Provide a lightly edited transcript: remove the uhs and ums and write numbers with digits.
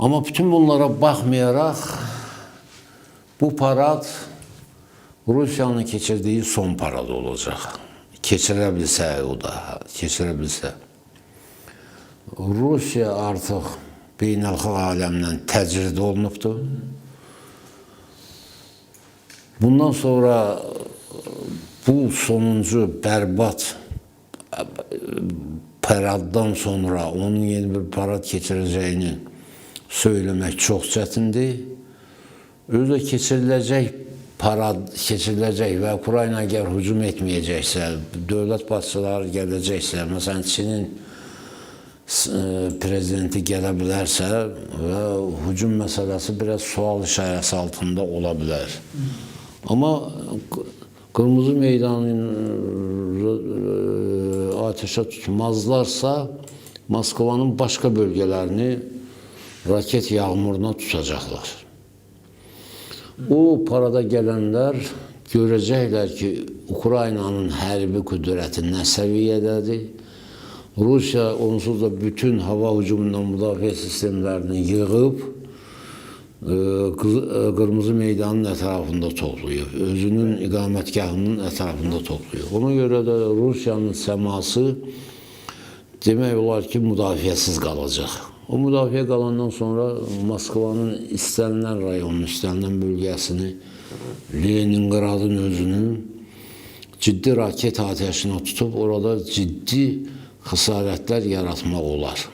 Ama bütün bunlara bakmayarak bu parad Rusiyanın keçirdiği son parad olacak. Keçirebilse o da, keçirebilse. Rusya artık beynəlxalq aləmdən təcrid olunubdur. Bundan sonra bu sonuncu bərbad paraddan sonra onun yeni bir parad keçirəcəyini söyləmək çox çətindir. Özü də keçiriləcək parad keçiriləcək və Ukrayna əgər hücum etməyəcəksə, dövlət başçıları gələcəksə, məsələn Çinin prezidenti gələ bilərsə və hücum məsələsi biraz sual işarəsi altında ola bilər. Amma Qırmızı Meydanın ateşə tutmazlarsa Moskvanın başqa bölgələrini raket yağmuruna tutacaqlar. O parada gələnlər görəcəklər ki, Ukraynanın hərbi qüdrəti nə səviyyədədir. Rusiya onsuz da bütün hava hücumundan müdafiə sistemlərini yığıb Qırmızı Meydanın ətrafında toplayıb, özünün iqamətgahının ətrafında toplayıb. Ona görə də Rusiyanın səması demək olar ki, müdafiəsiz qalacaq. O müdafiə qalandan sonra Moskvanın istənilən rayonunu, istənilən bölgəsini, Leningradın özünü ciddi raket ateşinə tutub orada ciddi xəsarətlər yaratmaq olar.